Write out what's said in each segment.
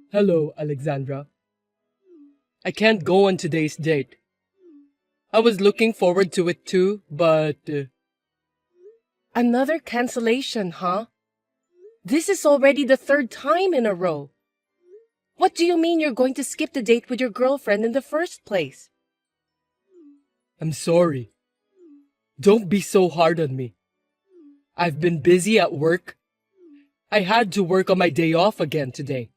Hello, Alexandra. I can't go on today's date. I was looking forward to it too, but... Another cancellation, huh? This is already the third time in a row. What do you mean you're going to skip the date with your girlfriend in the first place? I'm sorry. Don't be so hard on me. I've been busy at work. I had to work on my day off again today.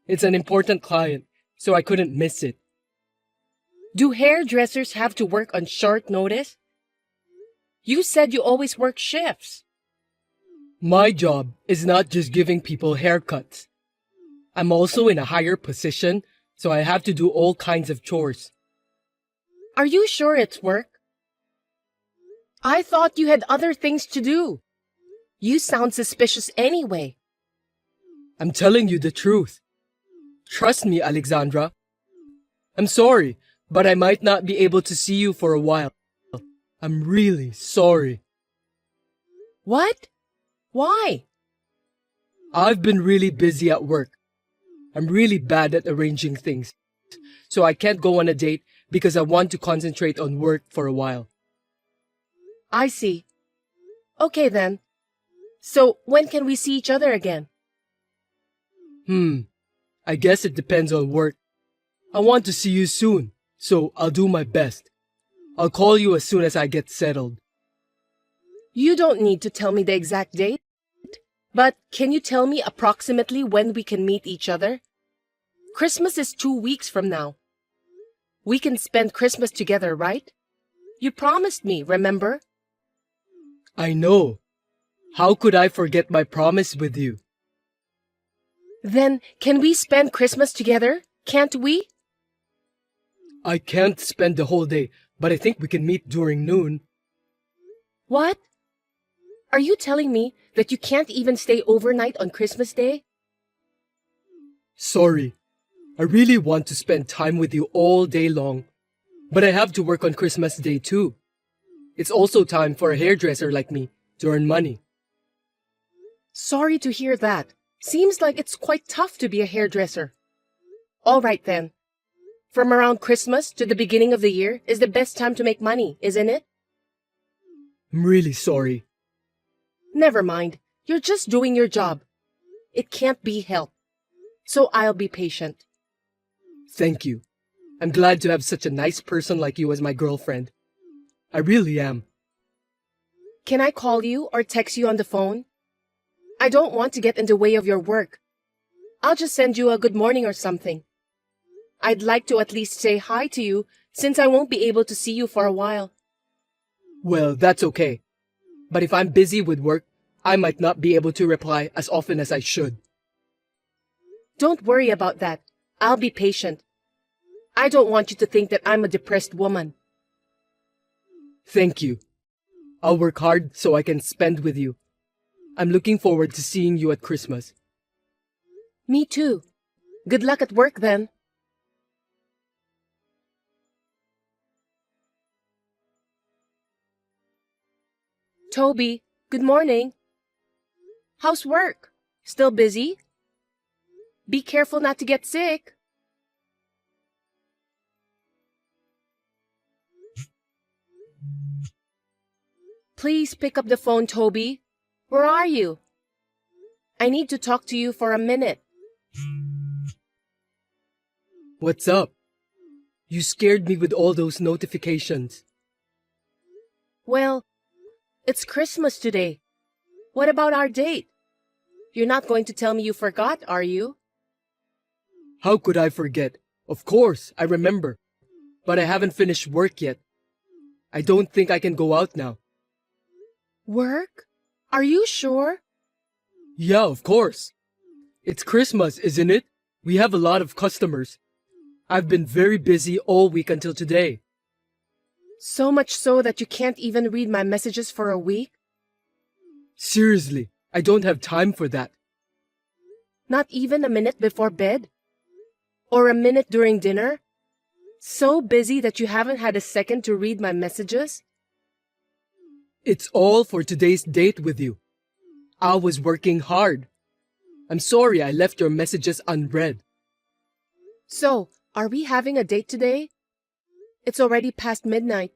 It's an important client, so I couldn't miss it. Do hairdressers have to work on short notice? You said you always work shifts. My job is not just giving people haircuts. I'm also in a higher position, so I have to do all kinds of chores. Are you sure it's work? I thought you had other things to do. You sound suspicious anyway. I'm telling you the truth. Trust me, Alexandra. I'm sorry, but I might not be able to see you for a while. I'm really sorry. What? Why? I've been really busy at work. I'm really bad at arranging things, so I can't go on a date because I want to concentrate on work for a while. I see. Okay then. So when can we see each other again? I guess it depends on work. I want to see you soon, so I'll do my best. I'll call you as soon as I get settled. You don't need to tell me the exact date, but can you tell me approximately when we can meet each other? Christmas is 2 weeks from now. We can spend Christmas together, right? You promised me, remember? I know. How could I forget my promise with you? Then, can we spend Christmas together? Can't we? I can't spend the whole day, but I think we can meet during noon. What? Are you telling me that you can't even stay overnight on Christmas Day? Sorry. I really want to spend time with you all day long, but I have to work on Christmas Day too. It's also time for a hairdresser like me to earn money. Sorry to hear that. Seems like it's quite tough to be a hairdresser. All right then. From around Christmas to the beginning of the year is the best time to make money, isn't it? I'm really sorry. Never mind. You're just doing your job. It can't be helped. So I'll be patient. Thank you. I'm glad to have such a nice person like you as my girlfriend. I really am. Can I call you or text you on the phone? I don't want to get in the way of your work. I'll just send you a good morning or something. I'd like to at least say hi to you since I won't be able to see you for a while. Well, that's okay. But if I'm busy with work, I might not be able to reply as often as I should. Don't worry about that. I'll be patient. I don't want you to think that I'm a depressed woman. Thank you. I'll work hard so I can spend with you. I'm looking forward to seeing you at Christmas. Me too. Good luck at work then. Toby, good morning. How's work? Still busy? Be careful not to get sick. Please pick up the phone, Toby. Where are you? I need to talk to you for a minute. What's up? You scared me with all those notifications. Well, it's Christmas today. What about our date? You're not going to tell me you forgot, are you? How could I forget? Of course, I remember. But I haven't finished work yet. I don't think I can go out now. Work? Are you sure? Yeah, of course. It's Christmas, isn't it? We have a lot of customers. I've been very busy all week until today. So much so that you can't even read my messages for a week? Seriously, I don't have time for that. Not even a minute before bed? Or a minute during dinner? So busy that you haven't had a second to read my messages? It's all for today's date with you. I was working hard. I'm sorry I left your messages unread. So, are we having a date today? It's already past midnight.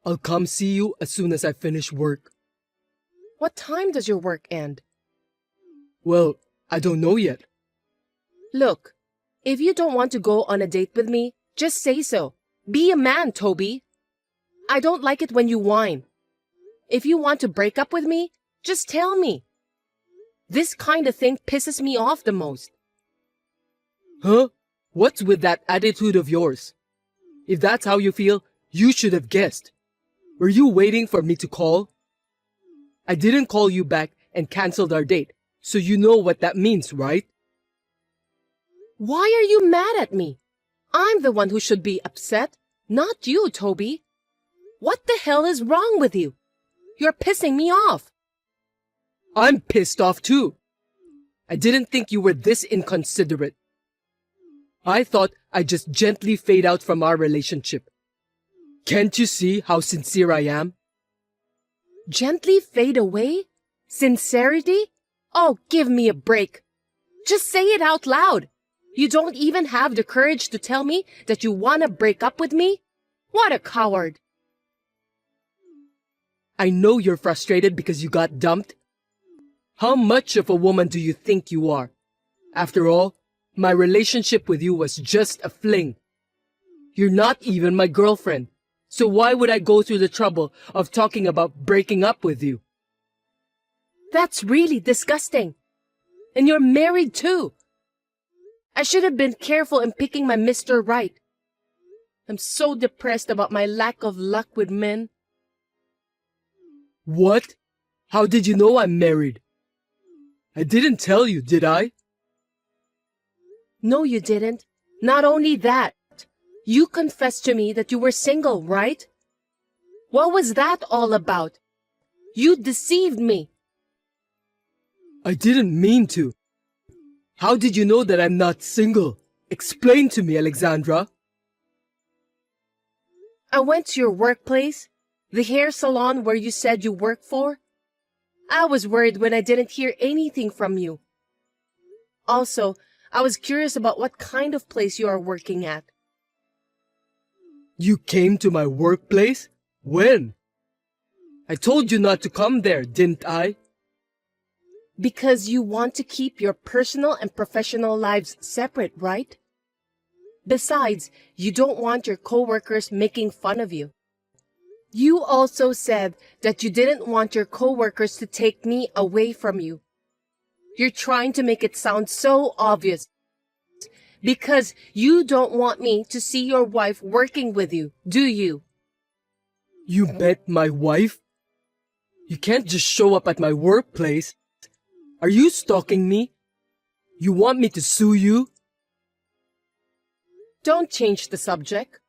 I'll come see you as soon as I finish work. What time does your work end? Well, I don't know yet. Look, if you don't want to go on a date with me, just say so. Be a man, Toby. I don't like it when you whine. If you want to break up with me, just tell me. This kind of thing pisses me off the most. Huh? What's with that attitude of yours? If that's how you feel, you should have guessed. Were you waiting for me to call? I didn't call you back and canceled our date, so you know what that means, right? Why are you mad at me? I'm the one who should be upset, not you, Toby. What the hell is wrong with you? You're pissing me off. I'm pissed off too. I didn't think you were this inconsiderate. I thought I'd just gently fade out from our relationship. Can't you see how sincere I am? Gently fade away? Sincerity? Oh, give me a break. Just say it out loud. You don't even have the courage to tell me that you want to break up with me? What a coward. I know you're frustrated because you got dumped. How much of a woman do you think you are? After all, my relationship with you was just a fling. You're not even my girlfriend, so why would I go through the trouble of talking about breaking up with you? That's really disgusting. And you're married too. I should have been careful in picking my Mr. Right. I'm so depressed about my lack of luck with men. What? How did you know I'm married? I didn't tell you, did I? No, you didn't. Not only that, you confessed to me that you were single, right? What was that all about? You deceived me. I didn't mean to. How did you know that I'm not single? Explain to me, Alexandra. I went to your workplace, the hair salon where you said you work for. I was worried when I didn't hear anything from you. Also, I was curious about what kind of place you are working at. You came to my workplace? When? I told you not to come there, didn't I? Because you want to keep your personal and professional lives separate, right? Besides, you don't want your coworkers making fun of you. You also said that you didn't want your coworkers to take me away from you. You're trying to make it sound so obvious. Because you don't want me to see your wife working with you, do you? You met my wife? You can't just show up at my workplace. Are you stalking me? You want me to sue you? Don't change the subject.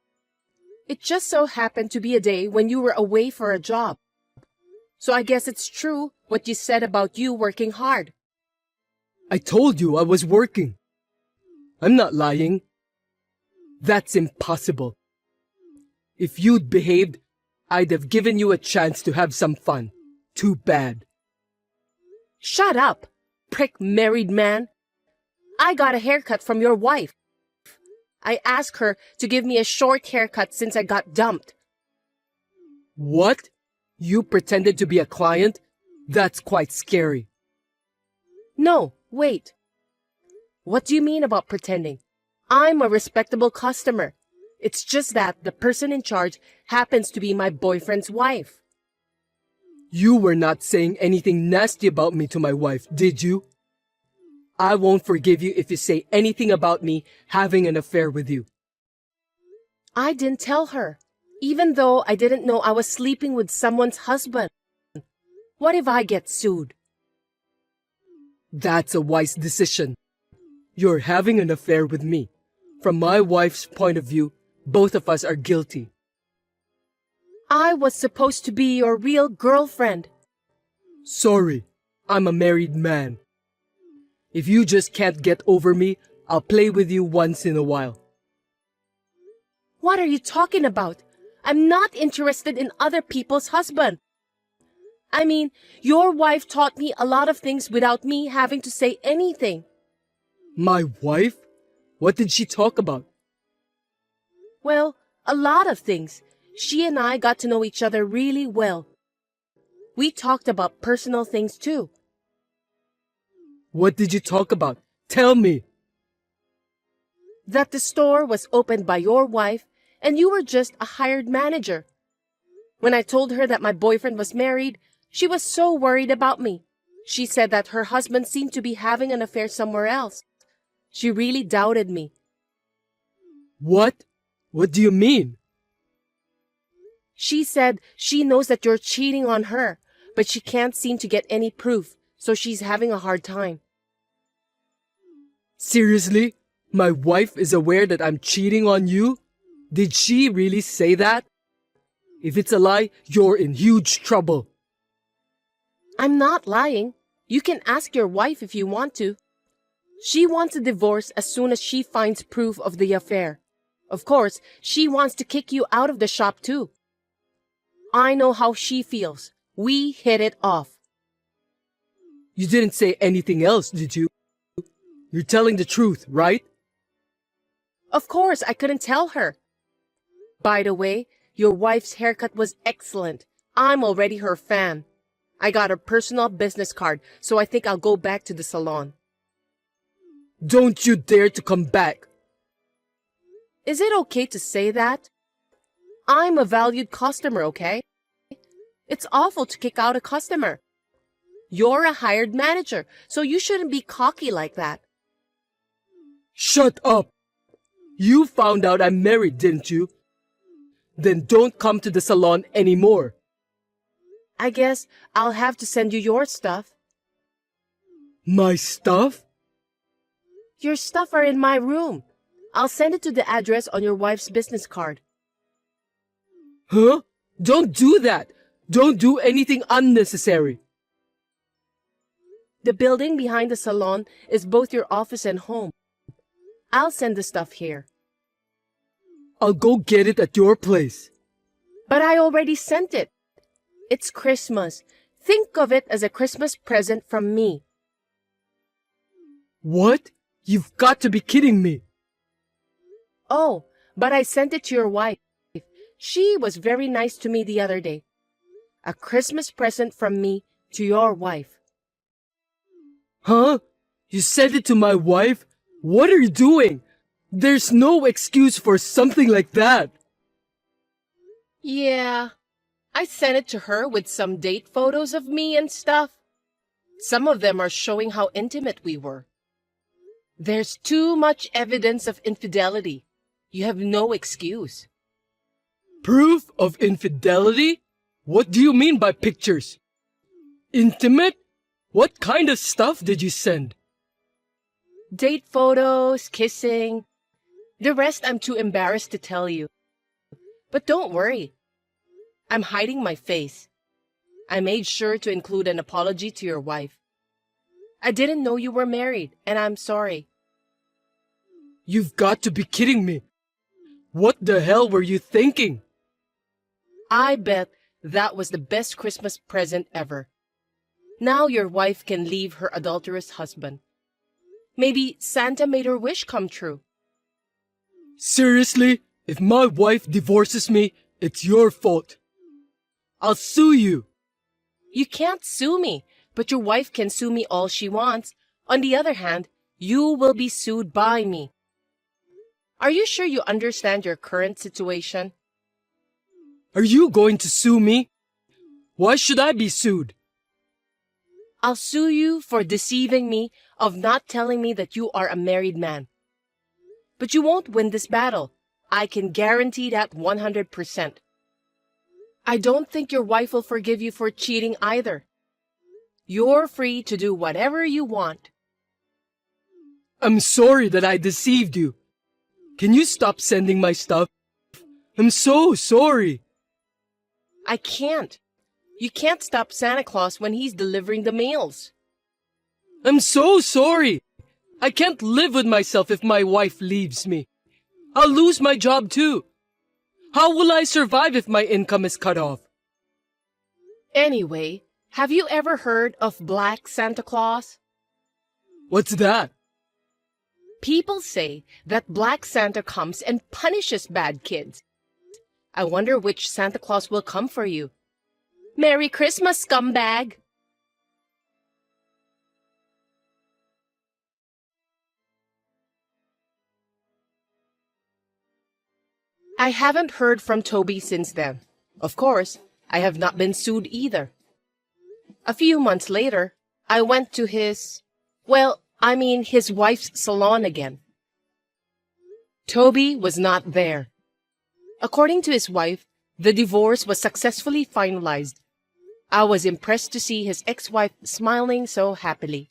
It just so happened to be a day when you were away for a job. So I guess it's true what you said about you working hard. I told you I was working. I'm not lying. That's impossible. If you'd behaved, I'd have given you a chance to have some fun. Too bad. Shut up, prick married man. I got a haircut from your wife. I asked her to give me a short haircut since I got dumped. What? You pretended to be a client? That's quite scary. No, wait. What do you mean about pretending? I'm a respectable customer. It's just that the person in charge happens to be my boyfriend's wife. You were not saying anything nasty about me to my wife, did you? I won't forgive you if you say anything about me having an affair with you. I didn't tell her, even though I didn't know I was sleeping with someone's husband. What if I get sued? That's a wise decision. You're having an affair with me. From my wife's point of view, both of us are guilty. I was supposed to be your real girlfriend. Sorry, I'm a married man. If you just can't get over me, I'll play with you once in a while. What are you talking about? I'm not interested in other people's husband. I mean, your wife taught me a lot of things without me having to say anything. My wife? What did she talk about? Well, a lot of things. She and I got to know each other really well. We talked about personal things too. What did you talk about? Tell me. That the store was opened by your wife and you were just a hired manager. When I told her that my boyfriend was married, she was so worried about me. She said that her husband seemed to be having an affair somewhere else. She really doubted me. What? What do you mean? She said she knows that you're cheating on her, but she can't seem to get any proof, so she's having a hard time. Seriously? My wife is aware that I'm cheating on you? Did she really say that? If it's a lie, you're in huge trouble. I'm not lying. You can ask your wife if you want to. She wants a divorce as soon as she finds proof of the affair. Of course, she wants to kick you out of the shop too. I know how she feels. We hit it off. You didn't say anything else, did you? You're telling the truth, right? Of course, I couldn't tell her. By the way, your wife's haircut was excellent. I'm already her fan. I got her personal business card, so I think I'll go back to the salon. Don't you dare to come back. Is it okay to say that? I'm a valued customer, okay? It's awful to kick out a customer. You're a hired manager, so you shouldn't be cocky like that. Shut up! You found out I'm married, didn't you? Then don't come to the salon anymore. I guess I'll have to send you your stuff. My stuff? Your stuff are in my room. I'll send it to the address on your wife's business card. Huh? Don't do that! Don't do anything unnecessary. The building behind the salon is both your office and home. I'll send the stuff here. I'll go get it at your place. But I already sent it. It's Christmas. Think of it as a Christmas present from me. What? You've got to be kidding me. Oh, but I sent it to your wife. She was very nice to me the other day. A Christmas present from me to your wife. Huh? You sent it to my wife? What are you doing? There's no excuse for something like that. Yeah, I sent it to her with some date photos of me and stuff. Some of them are showing how intimate we were. There's too much evidence of infidelity. You have no excuse. Proof of infidelity? What do you mean by pictures? Intimate? What kind of stuff did you send? Date photos, kissing. The rest I'm too embarrassed to tell you. But don't worry. I'm hiding my face. I made sure to include an apology to your wife. I didn't know you were married, and I'm sorry. You've got to be kidding me. What the hell were you thinking? I bet that was the best Christmas present ever. Now your wife can leave her adulterous husband. Maybe Santa made her wish come true. Seriously? If my wife divorces me, it's your fault. I'll sue you. You can't sue me, but your wife can sue me all she wants. On the other hand, you will be sued by me. Are you sure you understand your current situation? Are you going to sue me? Why should I be sued? I'll sue you for deceiving me of not telling me that you are a married man. But you won't win this battle. I can guarantee that 100%. I don't think your wife will forgive you for cheating either. You're free to do whatever you want. I'm sorry that I deceived you. Can you stop sending my stuff? I'm so sorry. I can't. You can't stop Santa Claus when he's delivering the mails. I'm so sorry. I can't live with myself if my wife leaves me. I'll lose my job too. How will I survive if my income is cut off? Anyway, Have you ever heard of Black Santa Claus? What's that? People say that Black Santa comes and punishes bad kids. I wonder which Santa Claus will come for you. Merry Christmas, scumbag! I haven't heard from Toby since then. Of course, I have not been sued either. A few months later, I went to his wife's salon again. Toby was not there. According to his wife, the divorce was successfully finalized. I was impressed to see his ex-wife smiling so happily.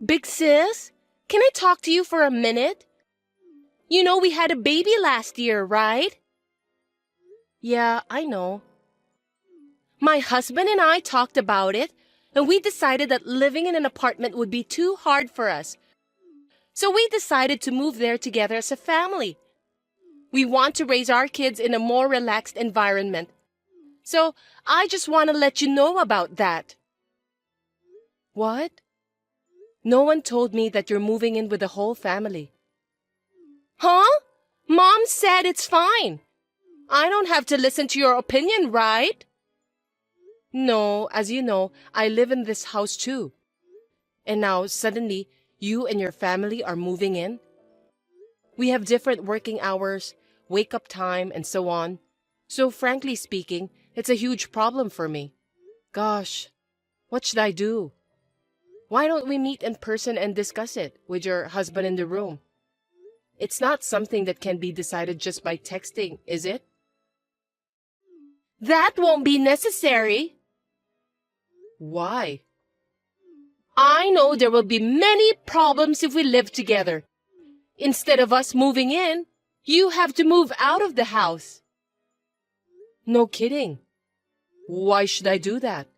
Big sis, can I talk to you for a minute? You know we had a baby last year, right? Yeah, I know. My husband and I talked about it, and we decided that living in an apartment would be too hard for us. So we decided to move there together as a family. We want to raise our kids in a more relaxed environment. So I just want to let you know about that. What? No one told me that you're moving in with the whole family. Huh? Mom said it's fine. I don't have to listen to your opinion, right? No, as you know, I live in this house too. And now, suddenly, you and your family are moving in? We have different working hours, wake-up time, and so on. So frankly speaking, it's a huge problem for me. Gosh, what should I do? Why don't we meet in person and discuss it with your husband in the room? It's not something that can be decided just by texting, is it? That won't be necessary. Why? I know there will be many problems if we live together. Instead of us moving in, you have to move out of the house. No kidding. Why should I do that?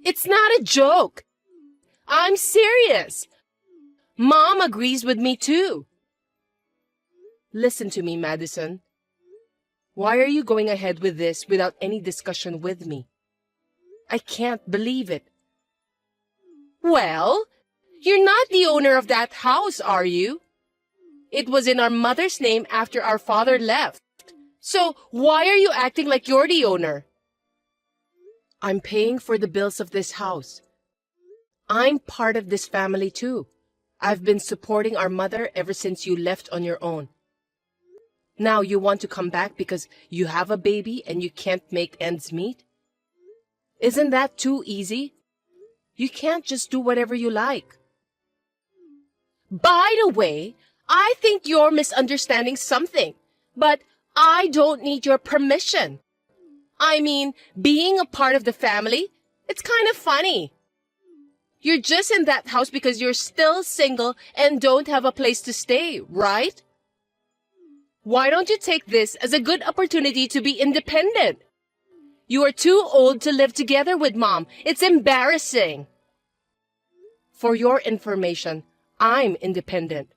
It's not a joke. I'm serious. Mom agrees with me too. Listen to me, Madison. Why are you going ahead with this without any discussion with me? I can't believe it. Well, you're not the owner of that house, are you? It was in our mother's name after our father left. So why are you acting like you're the owner? I'm paying for the bills of this house. I'm part of this family too. I've been supporting our mother ever since you left on your own. Now you want to come back because you have a baby and you can't make ends meet? Isn't that too easy? You can't just do whatever you like. By the way, I think you're misunderstanding something, but I don't need your permission. I mean, being a part of the family, it's kind of funny. You're just in that house because you're still single and don't have a place to stay, right? Why don't you take this as a good opportunity to be independent? You are too old to live together with Mom. It's embarrassing. For your information, I'm independent.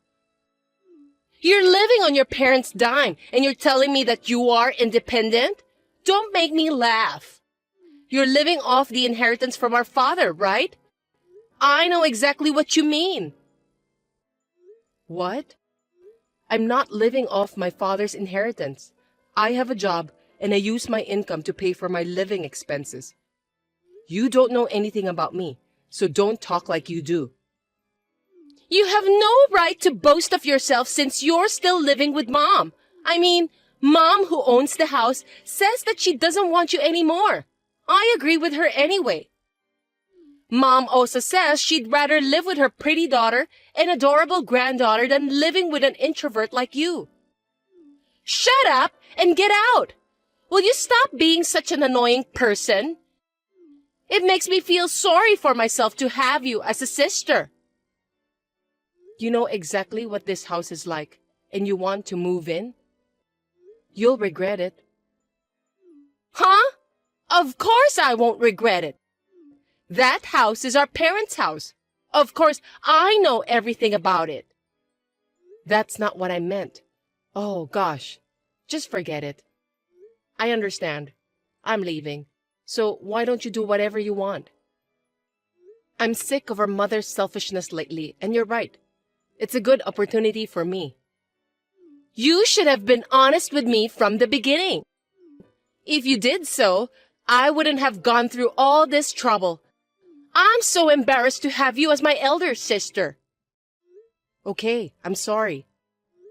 You're living on your parents' dime and you're telling me that you are independent? Don't make me laugh. You're living off the inheritance from our father, right? I know exactly what you mean. What? I'm not living off my father's inheritance. I have a job and I use my income to pay for my living expenses. You don't know anything about me, so don't talk like you do. You have no right to boast of yourself since you're still living with Mom. I mean, Mom, who owns the house, says that she doesn't want you anymore. I agree with her anyway. Mom also says she'd rather live with her pretty daughter and adorable granddaughter than living with an introvert like you. Shut up and get out! Will you stop being such an annoying person? It makes me feel sorry for myself to have you as a sister. You know exactly what this house is like, and you want to move in? You'll regret it. Huh? Of course I won't regret it. That house is our parents' house. Of course, I know everything about it. That's not what I meant. Oh, gosh. Just forget it. I understand. I'm leaving. So why don't you do whatever you want? I'm sick of our mother's selfishness lately, and you're right. It's a good opportunity for me. You should have been honest with me from the beginning. If you did so, I wouldn't have gone through all this trouble. I'm so embarrassed to have you as my elder sister. Okay, I'm sorry.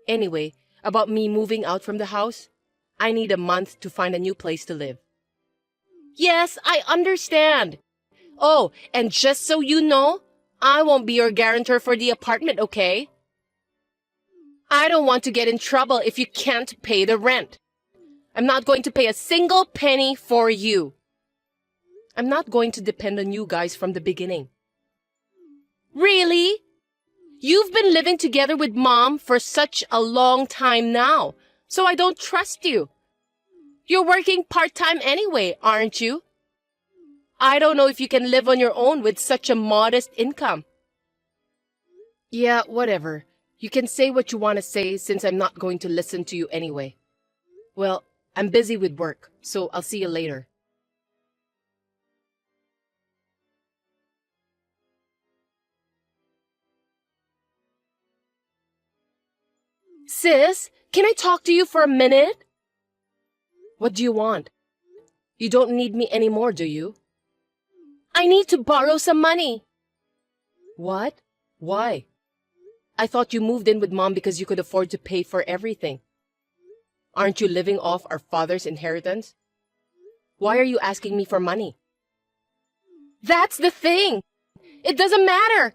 Anyway, about me moving out from the house, I need a month to find a new place to live. Yes, I understand. Oh, and just so you know, I won't be your guarantor for the apartment, okay? I don't want to get in trouble if you can't pay the rent. I'm not going to pay a single penny for you. I'm not going to depend on you guys from the beginning. Really? You've been living together with Mom for such a long time now, so I don't trust you. You're working part-time anyway, aren't you? I don't know if you can live on your own with such a modest income. Yeah, whatever. You can say what you want to say since I'm not going to listen to you anyway. Well, I'm busy with work, so I'll see you later. Sis, can I talk to you for a minute? What do you want? You don't need me anymore, do you? I need to borrow some money. What? Why? I thought you moved in with Mom because you could afford to pay for everything. Aren't you living off our father's inheritance? Why are you asking me for money? That's the thing. It doesn't matter.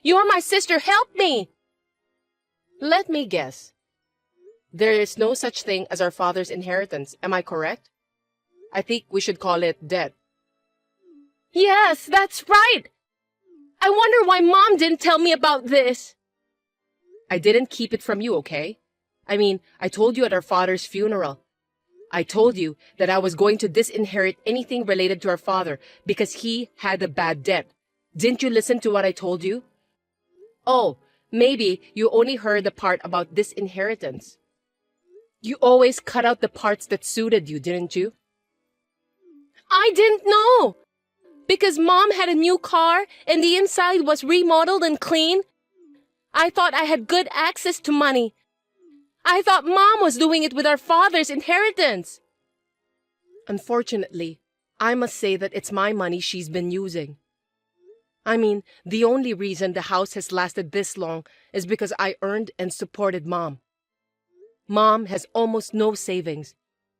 You are my sister. Help me. Let me guess. There is no such thing as our father's inheritance. Am I correct? I think we should call it debt. Yes, that's right. I wonder why Mom didn't tell me about this. I didn't keep it from you, okay? I mean, I told you at our father's funeral. I told you that I was going to disinherit anything related to our father because he had a bad debt. Didn't you listen to what I told you? Oh, maybe you only heard the part about disinheritance. You always cut out the parts that suited you, didn't you? I didn't know. Because Mom had a new car and the inside was remodeled and clean. I thought I had good access to money. I thought Mom was doing it with our father's inheritance. Unfortunately, I must say that it's my money she's been using. I mean, the only reason the house has lasted this long is because I earned and supported Mom. Mom has almost no savings.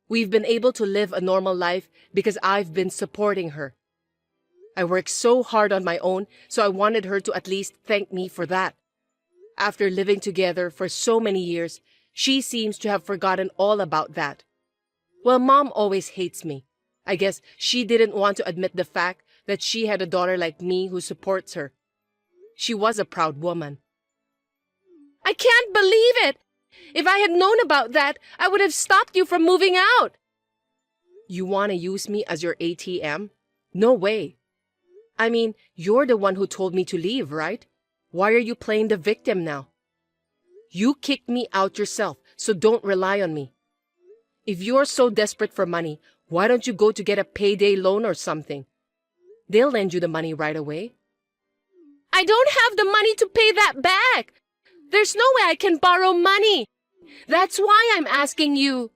We've been able to live a normal life because I've been supporting her. I worked so hard on my own, so I wanted her to at least thank me for that. After living together for so many years, she seems to have forgotten all about that. Well, Mom always hates me. I guess she didn't want to admit the fact that she had a daughter like me who supports her. She was a proud woman. I can't believe it! If I had known about that, I would have stopped you from moving out. You want to use me as your ATM? No way. I mean, you're the one who told me to leave, right? Why are you playing the victim now? You kicked me out yourself, so don't rely on me. If you're so desperate for money, why don't you go to get a payday loan or something? They'll lend you the money right away. I don't have the money to pay that back. There's no way I can borrow money. That's why I'm asking you.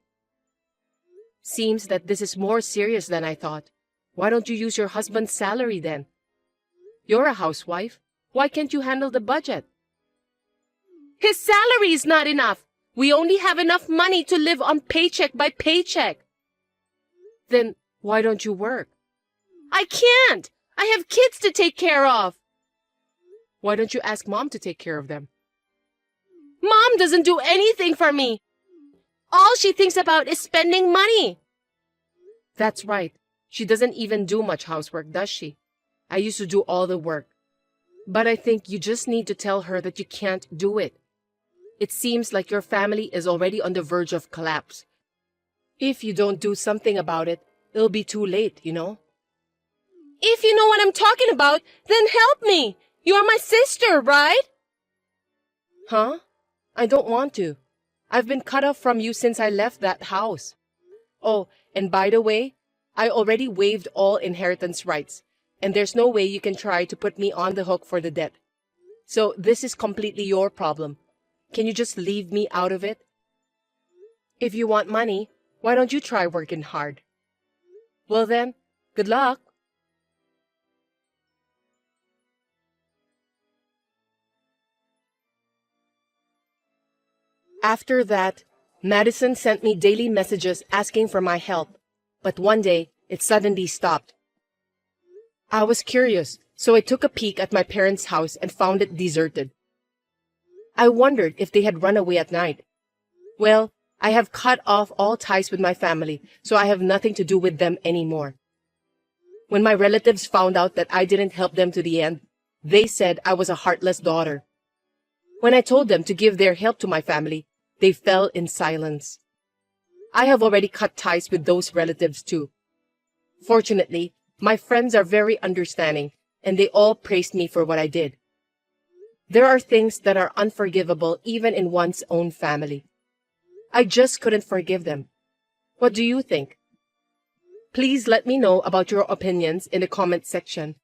Seems that this is more serious than I thought. Why don't you use your husband's salary then? You're a housewife. Why can't you handle the budget? His salary is not enough. We only have enough money to live on paycheck by paycheck. Then why don't you work? I can't. I have kids to take care of. Why don't you ask Mom to take care of them? Mom doesn't do anything for me. All she thinks about is spending money. That's right. She doesn't even do much housework, does she? I used to do all the work. But I think you just need to tell her that you can't do it. It seems like your family is already on the verge of collapse. If you don't do something about it, it'll be too late, you know? If you know what I'm talking about, then help me. You're my sister, right? Huh? I don't want to. I've been cut off from you since I left that house. Oh, and by the way, I already waived all inheritance rights, and there's no way you can try to put me on the hook for the debt. So this is completely your problem. Can you just leave me out of it? If you want money, why don't you try working hard? Well then, good luck. After that, Madison sent me daily messages asking for my help, but one day it suddenly stopped. I was curious, so I took a peek at my parents' house and found it deserted. I wondered if they had run away at night. Well, I have cut off all ties with my family, so I have nothing to do with them anymore. When my relatives found out that I didn't help them to the end, they said I was a heartless daughter. When I told them to give their help to my family, they fell in silence. I have already cut ties with those relatives too. Fortunately, my friends are very understanding, and they all praised me for what I did. There are things that are unforgivable even in one's own family. I just couldn't forgive them. What do you think? Please let me know about your opinions in the comment section.